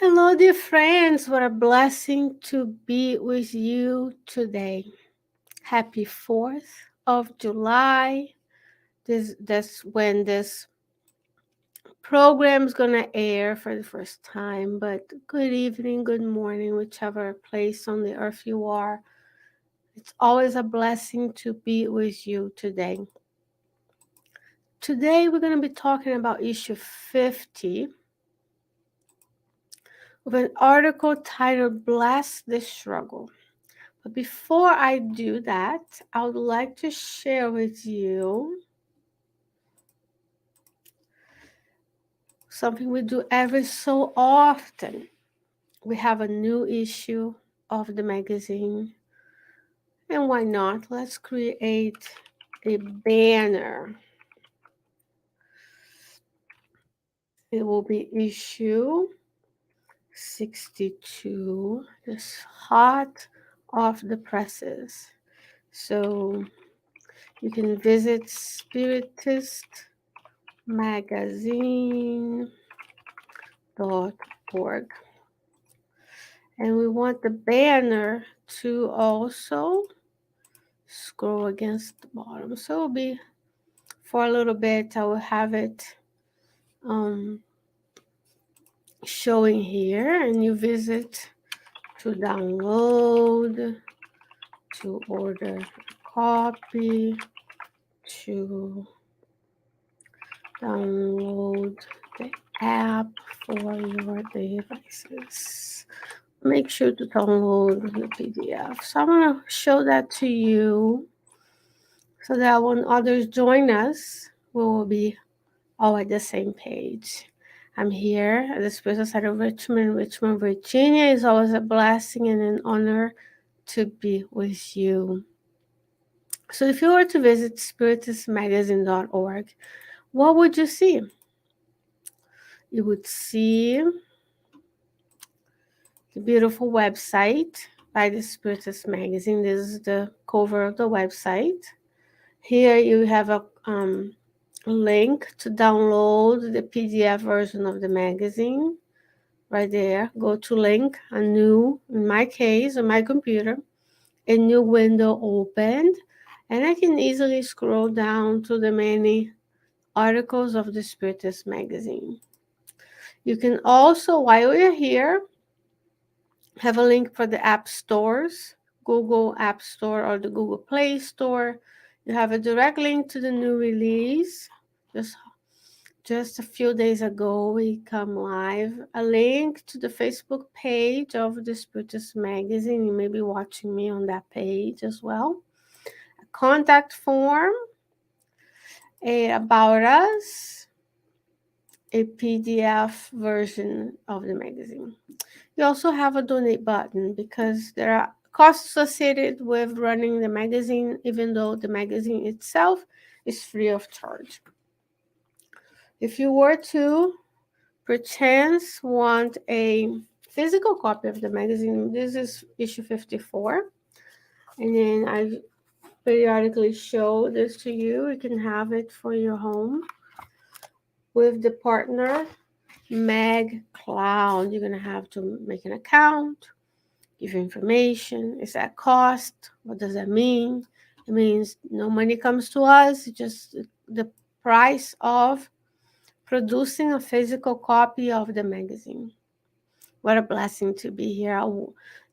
Hello, dear friends. What a blessing to be with you today. Happy 4th of July. That's when this program is going to air for the first time. But good evening, good morning, whichever place on the earth you are. It's always a blessing to be with you today. Today, we're going to be talking about issue 50 with an article titled Bless the Struggle. But before I do that, I would like to share with you something we do every so often. We have a new issue of the magazine, and why not? Let's create a banner. It will be issue 62, just hot off the presses. So you can visit Spiritist magazine.org, and we want the banner to also scroll against the bottom, so it'll be for a little bit. I will have it showing here, and you visit to download, to order a copy, to download the app for your devices. Make sure to download the PDF. So I'm going to show that to you so that when others join us, we will be all at the same page. I'm here at the Spiritual Side of Richmond, Virginia. It's always a blessing and an honor to be with you. So if you were to visit spiritistmagazine.org, what would you see? You would see the beautiful website by the Spiritist Magazine. This is the cover of the website. Here you have a link to download the PDF version of the magazine. Right there, go to link, in my case, on my computer, a new window opened, and I can easily scroll down to the many articles of the Spiritist Magazine. You can also, while you're here, have a link for the app stores, Google App Store or the Google Play Store. You have a direct link to the new release. Just a few days ago, we come live. A link to the Facebook page of the Spiritist Magazine. You may be watching me on that page as well. A contact form, a About Us, a PDF version of the magazine. You also have a donate button because there are costs associated with running the magazine, even though the magazine itself is free of charge. If you were to perchance want a physical copy of the magazine, this is issue 54. And then I periodically show this to you. You can have it for your home with the partner Mag Cloud. You're going to have to make an account, give information. Is that cost? What does that mean? It means no money comes to us, it's just the price of producing a physical copy of the magazine. What a blessing to be here.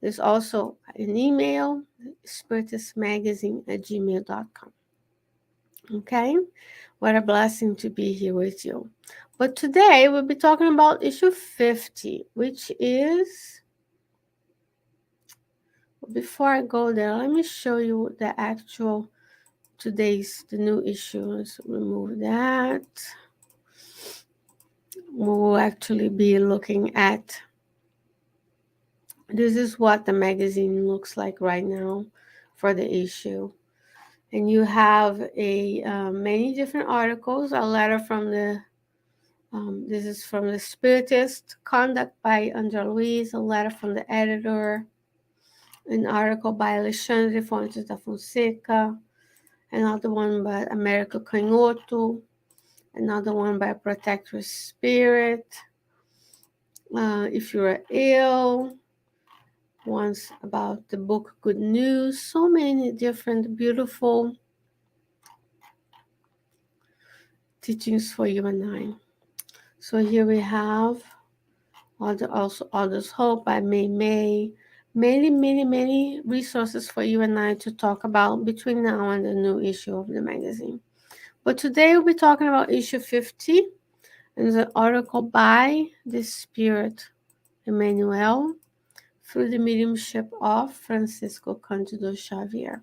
There's also an email, spiritistmagazine@gmail.com. Okay? What a blessing to be here with you. But today we'll be talking about issue 50, which is, before I go there, let me show you the actual the new issue. Let's remove that. We'll actually be looking at, this is what the magazine looks like right now for the issue. And you have many different articles, a letter from the, this is from the Spiritist, Conduct by Andrea Luiz, a letter from the editor, an article by Alexandre Fontes da Fonseca, another one by Americo Canhoto, another one by Protector Spirit, if you're ill, once about the book Good News. So many different beautiful teachings for you and I. So here we have also Others Hope by May. Many resources for you and I to talk about between now and the new issue of the magazine. But today we'll be talking about issue 50 and the article by the Spirit Emmanuel through the mediumship of Francisco Candido Xavier.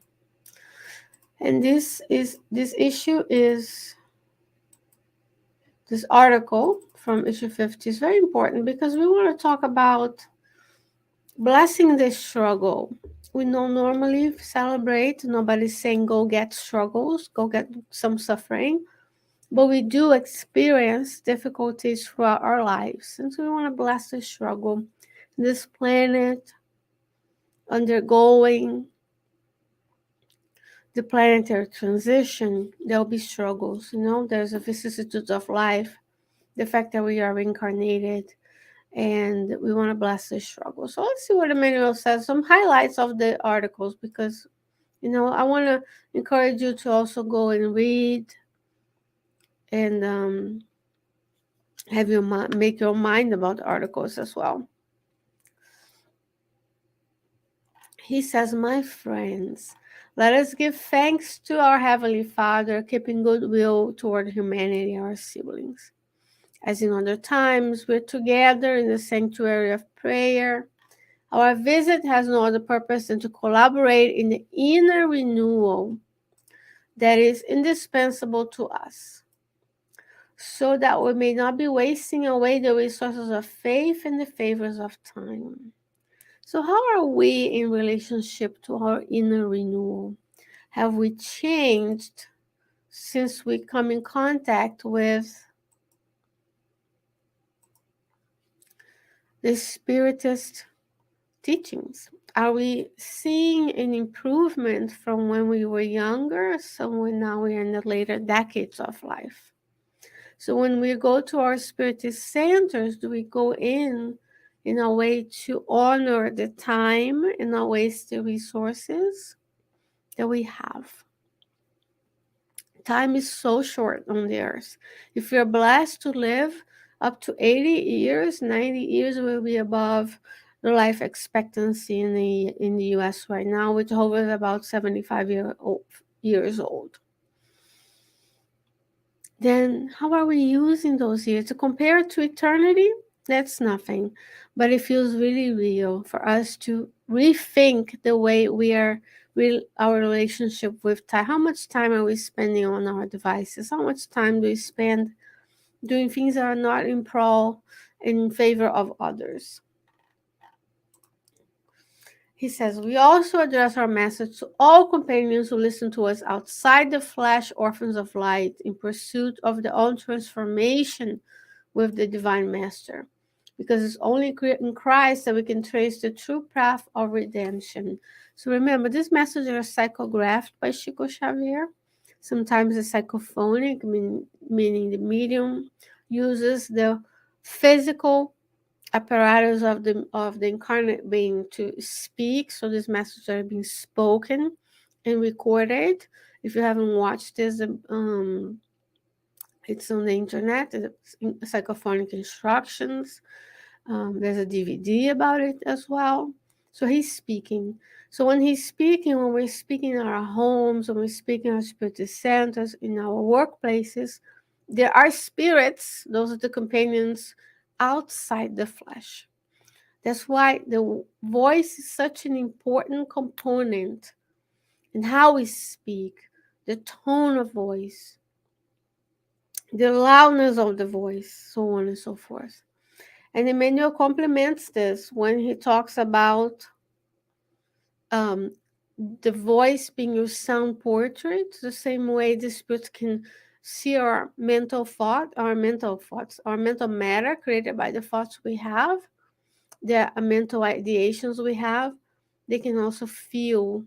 And this issue is this article from issue 50 is very important because we want to talk about blessing the struggle. We don't normally celebrate, nobody's saying go get struggles, go get some suffering, but we do experience difficulties throughout our lives. And so we want to bless the struggle. This planet undergoing the planetary transition, there'll be struggles. There's a vicissitudes of life, the fact that we are reincarnated, and we want to bless the struggle. So let's see what Emmanuel says, some highlights of the articles, because I want to encourage you to also go and read and have your make your mind about the articles as well. He says, my friends, let us give thanks to our Heavenly Father, keeping goodwill toward humanity, our siblings. As in other times, we're together in the sanctuary of prayer. Our visit has no other purpose than to collaborate in the inner renewal that is indispensable to us, so that we may not be wasting away the resources of faith and the favors of time. So how are we in relationship to our inner renewal? Have we changed since we come in contact with the Spiritist teachings? Are we seeing an improvement from when we were younger? So now we're in the later decades of life. So when we go to our Spiritist centers, do we go in a way to honor the time and not waste the resources that we have? Time is so short on the earth. If you're blessed to live up to 80 years, 90 years will be above the life expectancy in the US right now, which hovers about 75 years old. Then how are we using those years? To compare to eternity, that's nothing. But it feels really real for us to rethink the way our relationship with time. How much time are we spending on our devices? How much time do we spend doing things that are not in favor of others? He says, we also address our message to all companions who listen to us outside the flesh, orphans of light, in pursuit of their own transformation with the Divine Master. Because it's only in Christ that we can trace the true path of redemption. So remember, these messages are psychographed by Chico Xavier. Sometimes it's psychophonic, meaning the medium uses the physical apparatus of the incarnate being to speak. So these messages are being spoken and recorded. If you haven't watched this, it's on the internet. It's psychophonic instructions. There's a DVD about it as well. So he's speaking. So when we're speaking in our homes, when we're speaking in our Spiritist centers, in our workplaces, there are spirits. Those are the companions outside the flesh. That's why the voice is such an important component in how we speak, the tone of voice, the loudness of the voice, so on and so forth. And Emmanuel complements this when he talks about the voice being your sound portrait, the same way the spirit can see our mental matter created by the thoughts we have, the mental ideations we have. They can also feel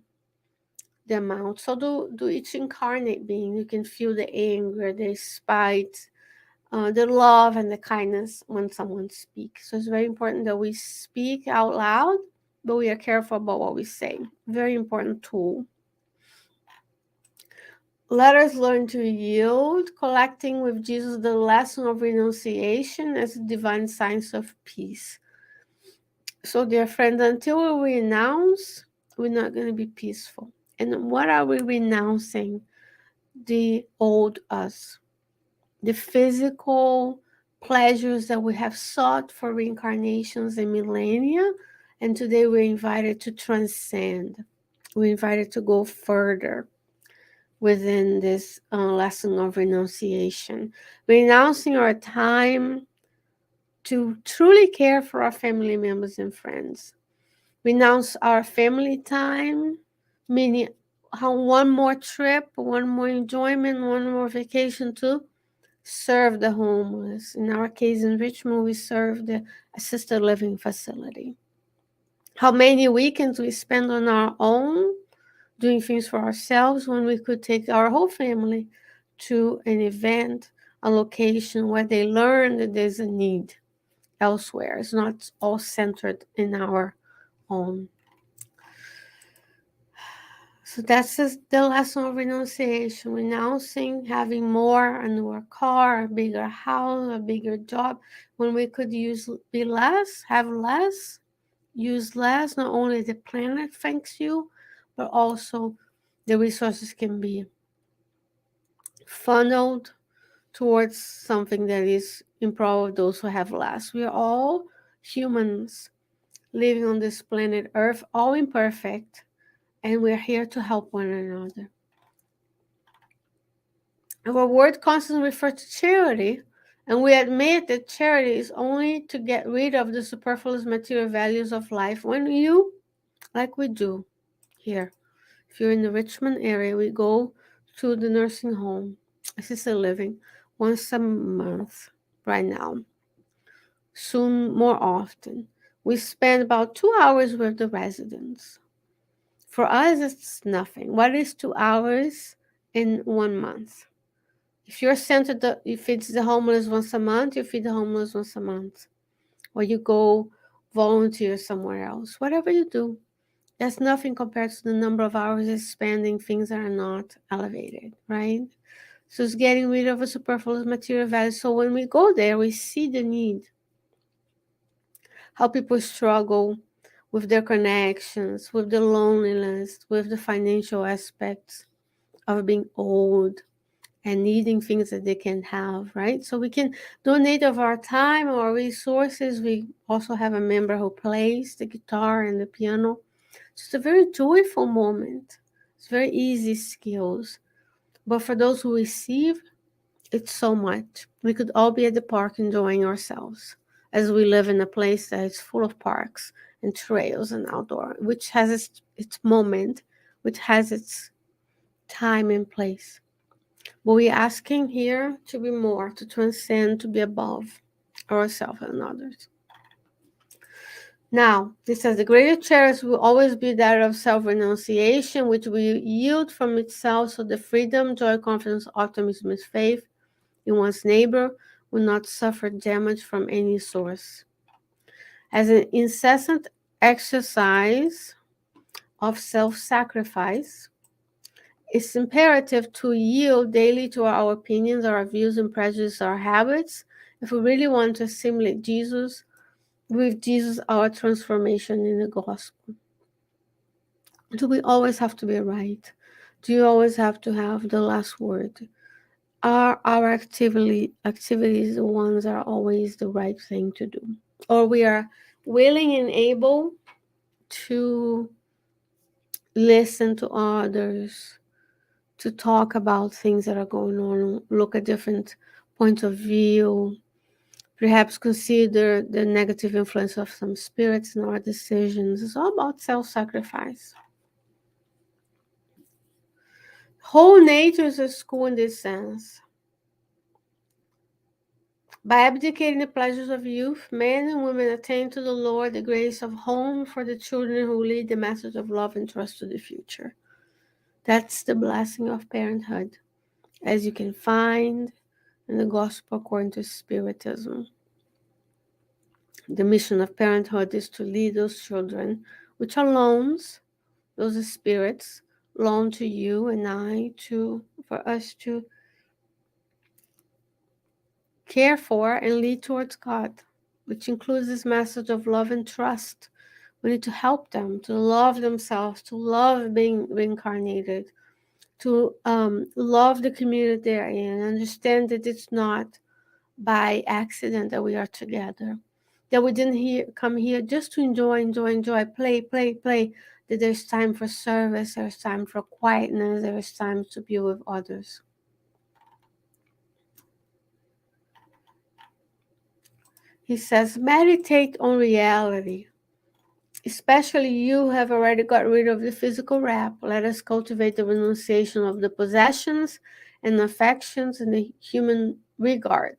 the amount. So do each incarnate being. You can feel the anger, the spite, the love and the kindness when someone speaks. So it's very important that we speak out loud, but we are careful about what we say. Very important tool. Let us learn to yield, collecting with Jesus the lesson of renunciation as a divine science of peace. So, dear friends, until we renounce, we're not going to be peaceful. And what are we renouncing? The old us, the physical pleasures that we have sought for reincarnations and millennia. And today we're invited to transcend. We're invited to go further within this lesson of renunciation. Renouncing our time to truly care for our family members and friends. Renounce our family time, meaning how one more trip, one more enjoyment, one more vacation to serve the homeless. In our case in Richmond, we serve the assisted living facility. How many weekends we spend on our own doing things for ourselves when we could take our whole family to an event, a location where they learn that there's a need elsewhere. It's not all centered in our own. So that's just the lesson of renunciation. Renouncing having more, a newer car, a bigger house, a bigger job, when we could be less, have less, use less. Not only the planet thanks you, but also the resources can be funneled towards something that is in power of those who have less. We are all humans living on this planet Earth, all imperfect, and we're here to help one another. Our word constantly refers to charity, and we admit that charity is only to get rid of the superfluous material values of life when you, like we do here. If you're in the Richmond area, we go to the nursing home, assisted living, once a month right now. Soon more often. We spend about 2 hours with the residents. For us, it's nothing. What is 2 hours in 1 month? If you're centered, you feed the homeless once a month, you feed the homeless once a month. Or you go volunteer somewhere else. Whatever you do, that's nothing compared to the number of hours you spend in things that are not elevated, right? So it's getting rid of a superfluous material value. So when we go there, we see the need, how people struggle with their connections, with the loneliness, with the financial aspects of being old and needing things that they can have, right? So we can donate of our time, our resources. We also have a member who plays the guitar and the piano. So it's a very joyful moment. It's very easy skills. But for those who receive, it's so much. We could all be at the park enjoying ourselves as we live in a place that is full of parks and trails and outdoor, which has its moment, which has its time and place. But we're asking here to be more, to transcend, to be above ourselves and others. Now, this says the greater cherish will always be that of self-renunciation, which will yield from itself, so the freedom, joy, confidence, optimism, and faith in one's neighbor will not suffer damage from any source. As an incessant exercise of self-sacrifice, it's imperative to yield daily to our opinions, our views and prejudices, our habits, if we really want to assimilate Jesus, with Jesus, our transformation in the gospel. Do we always have to be right? Do you always have to have the last word? Are our activities the ones that are always the right thing to do? Or we are willing and able to listen to others, to talk about things that are going on, look at different points of view, perhaps consider the negative influence of some spirits in our decisions. It's all about self-sacrifice. Whole nature is a school in this sense. By abdicating the pleasures of youth, men and women attain to the Lord the grace of home for the children who lead the message of love and trust to the future. That's the blessing of parenthood. As you can find in the Gospel according to Spiritism. The mission of parenthood is to lead those children, which are loans, those spirits, loan to you and I, for us to care for and lead towards God, which includes this message of love and trust. We need to help them to love themselves, to love being reincarnated, to love the community they're in, understand that it's not by accident that we are together, that we didn't come here just to enjoy, play, that there's time for service, there's time for quietness, there's time to be with others. He says, meditate on reality. Especially you have already got rid of the physical wrap. Let us cultivate the renunciation of the possessions and affections in the human regard,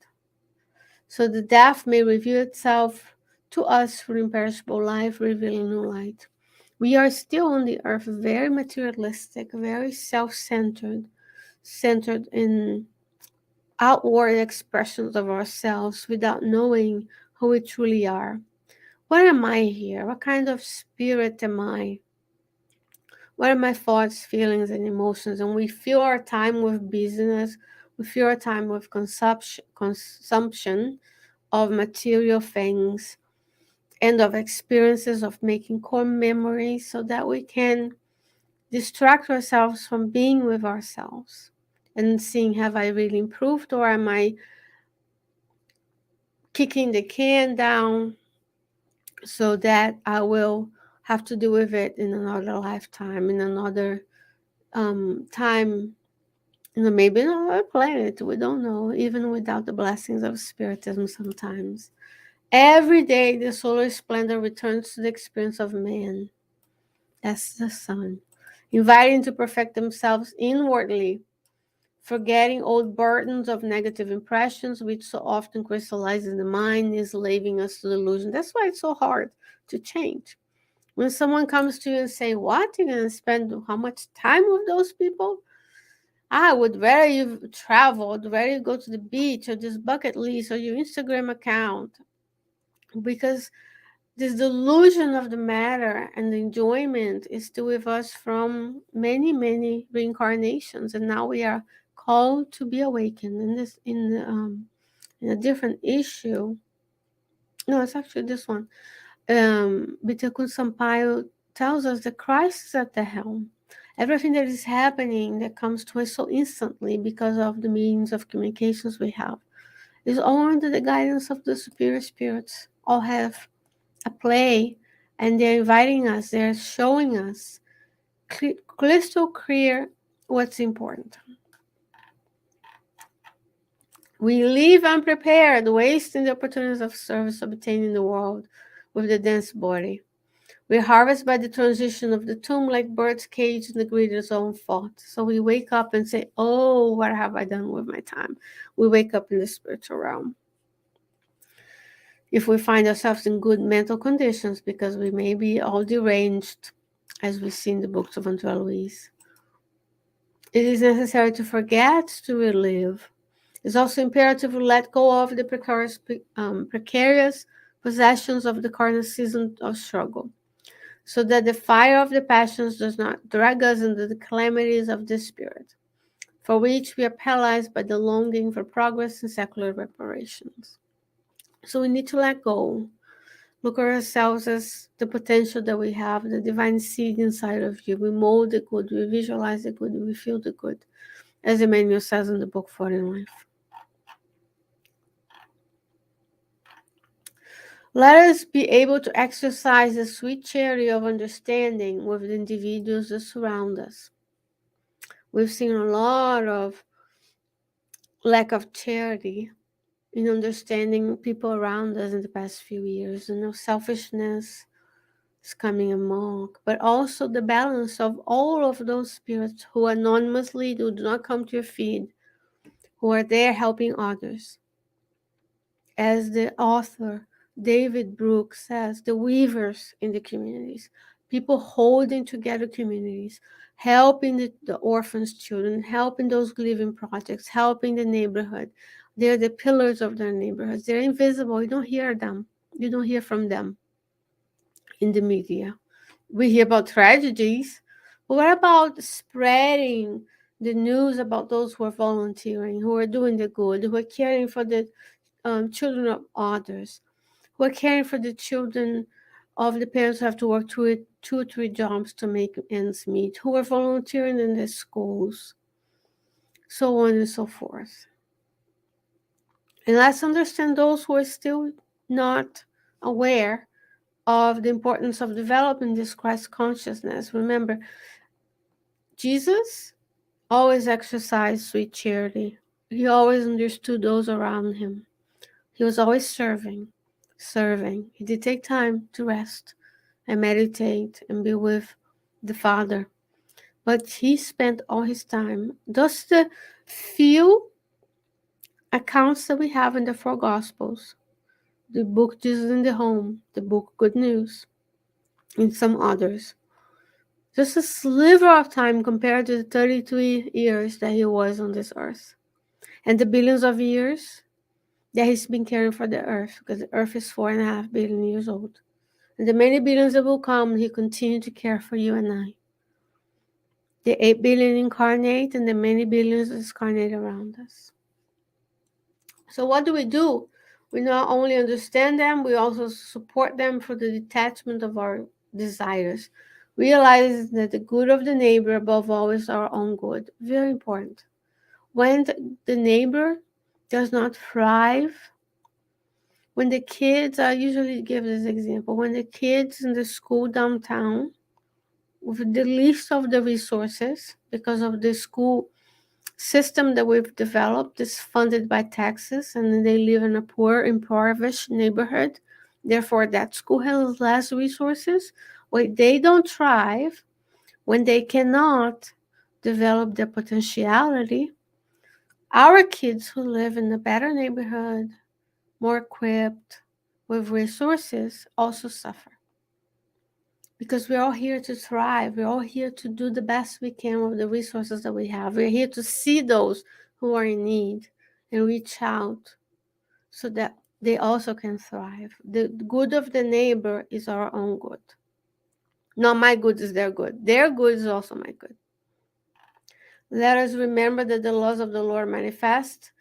so the death may reveal itself to us through imperishable life, revealing new light. We are still on the earth very materialistic, very self-centered, centered in outward expressions of ourselves without knowing who we truly are. What am I here? What kind of spirit am I? What are my thoughts, feelings, and emotions? And we fill our time with business, we fill our time with consumption of material things and of experiences, of making core memories, so that we can distract ourselves from being with ourselves and seeing, have I really improved, or am I kicking the can down so that I will have to deal with it in another lifetime, in another time, maybe in another planet. We don't know, even without the blessings of Spiritism sometimes. Every day, the solar splendor returns to the experience of man. That's the sun, inviting to perfect themselves inwardly, forgetting old burdens of negative impressions, which so often crystallize in the mind, enslaving us to delusion. That's why it's so hard to change. When someone comes to you and say, what, you're going to spend how much time with those people? I would rather you travel, I'd rather you go to the beach, or this bucket list, or your Instagram account. Because this delusion of the matter and the enjoyment is still with us from many, many reincarnations, and now we are called to be awakened. In a different issue. No, it's actually this one. Bitakun Sampaio tells us that Christ is at the helm. Everything that is happening that comes to us so instantly because of the means of communications we have is all under the guidance of the superior spirits. All have a play, and they're inviting us, they're showing us crystal clear what's important. We leave unprepared, wasting the opportunities of service obtained in the world with the dense body. We harvest by the transition of the tomb like birds caged in the greeter's own thought. So we wake up and say, oh, what have I done with my time? We wake up in the spiritual realm. If we find ourselves in good mental conditions, because we may be all deranged, as we see in the books of André Luiz, it is necessary to forget to relive. It's also imperative to let go of the precarious possessions of the carnal season of struggle, so that the fire of the passions does not drag us into the calamities of the spirit, for which we are paralyzed by the longing for progress and secular reparations. So we need to let go. Look at ourselves as the potential that we have, the divine seed inside of you. We mold the good, we visualize the good, we feel the good, as Emmanuel says in the book Foreign Life. Let us be able to exercise the sweet charity of understanding with the individuals that surround us. We've seen a lot of lack of charity in understanding people around us in the past few years. Selfishness is coming among, but also the balance of all of those spirits who anonymously do not come to your feed, who are there helping others. As the author David Brooks says, the weavers in the communities, people holding together communities, helping the orphans' children, helping those living projects, helping the neighborhood, They're the pillars of their neighborhoods. They're invisible. You don't hear them. You don't hear from them in the media. We hear about tragedies, but what about spreading the news about those who are volunteering, who are doing the good, who are caring for the children of others, who are caring for the children of the parents who have to work two or three jobs to make ends meet, who are volunteering in the schools, so on and so forth. And let's understand those who are still not aware of the importance of developing this Christ consciousness. Remember, Jesus always exercised sweet charity. He always understood those around him. He was always serving. He did take time to rest and meditate and be with the Father. But he spent all his time. Just the few accounts that we have in the four Gospels, the book Jesus in the Home, the book Good News, and some others. Just a sliver of time compared to the 33 years that he was on this earth. And the billions of years that he's been caring for the earth, because the earth is 4.5 billion years old. And the many billions that will come, he continued to care for you and I. The 8 billion incarnate and the many billions incarnate around us. So what do? We not only understand them, we also support them for the detachment of our desires. Realize that the good of the neighbor above all is our own good. Very important. When the neighbor does not thrive, when the kids, I usually give this example, when the kids in the school downtown, with the least of the resources, because of the school system that we've developed is funded by taxes, and they live in a poor, impoverished neighborhood. Therefore, that school has less resources. When they don't thrive, when they cannot develop their potentiality, our kids who live in a better neighborhood, more equipped, with resources, also suffer. Because we're all here to thrive. We're all here to do the best we can with the resources that we have. We're here to see those who are in need and reach out so that they also can thrive. The good of the neighbor is our own good. Not my good is their good. Their good is also my good. Let us remember that the laws of the Lord manifest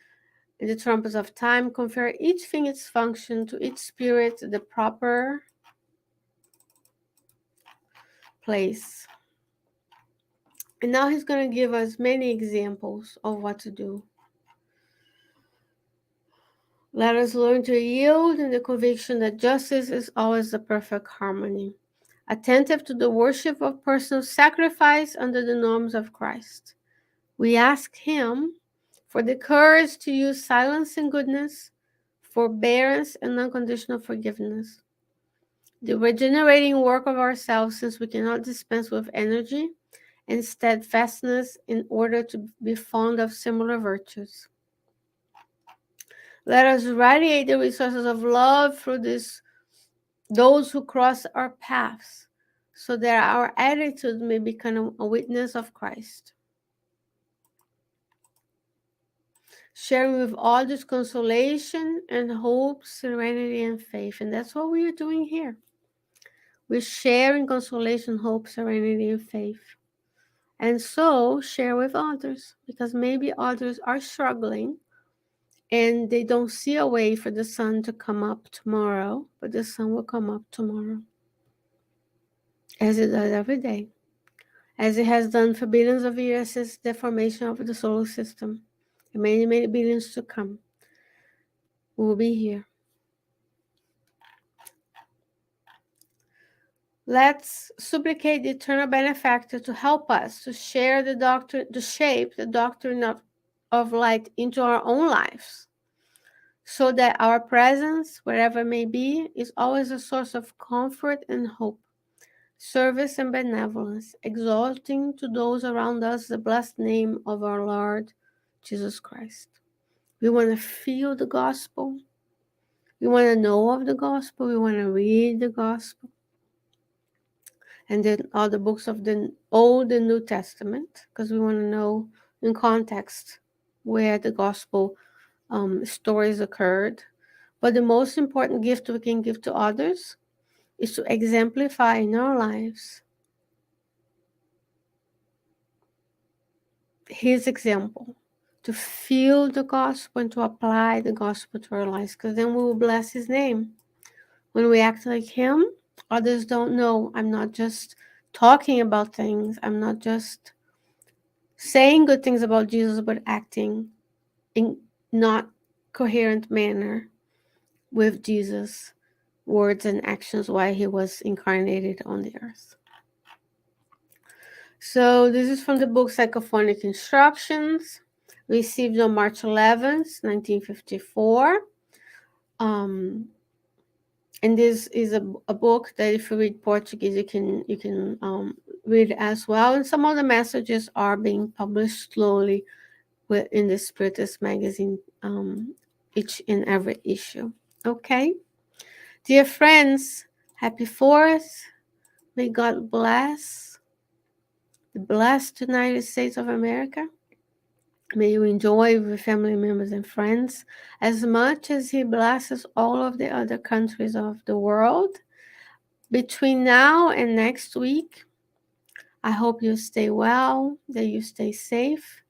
in the trumpets of time, confer each thing its function, to each spirit the proper place. And now he's going to give us many examples of what to do. Let us learn to yield in the conviction that justice is always the perfect harmony, attentive to the worship of personal sacrifice under the norms of Christ. We ask him for the courage to use silence and goodness, forbearance and unconditional forgiveness, the regenerating work of ourselves, since we cannot dispense with energy, and steadfastness in order to be fond of similar virtues. Let us radiate the resources of love through those who cross our paths, so that our attitude may become a witness of Christ. Sharing with others consolation and hope, serenity, and faith. And that's what we are doing here. We're sharing consolation, hope, serenity, and faith. And so share with others, because maybe others are struggling and they don't see a way for the sun to come up tomorrow, but the sun will come up tomorrow, as it does every day, as it has done for billions of years since the formation of the solar system, and many, many billions to come. We will be here. Let's supplicate the eternal benefactor to help us to share the doctrine, to shape the doctrine of light into our own lives, so that our presence, wherever it may be, is always a source of comfort and hope, service and benevolence, exalting to those around us the blessed name of our Lord Jesus Christ. We want to feel the gospel. We want to know of the gospel. We want to read the gospel. And then all the books of the Old and New Testament, because we want to know in context where the gospel stories occurred. But the most important gift we can give to others is to exemplify in our lives his example, to feel the gospel and to apply the gospel to our lives, because then we will bless his name. When we act like him, others don't know I'm not just talking about things, I'm not just saying good things about Jesus, but acting in not coherent manner with Jesus' words and actions while he was incarnated on the earth. So this is from the book Psychophonic Instructions, received on March 11th, 1954. And this is a book that if you read Portuguese, you can read as well. And some of the messages are being published slowly in the Spiritist magazine, each and every issue. Okay, dear friends, happy 4th. May God bless the blessed United States of America. May you enjoy with family members and friends as much as he blesses all of the other countries of the world. Between now and next week, I hope you stay well, that you stay safe,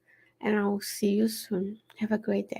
and I will see you soon. Have a great day.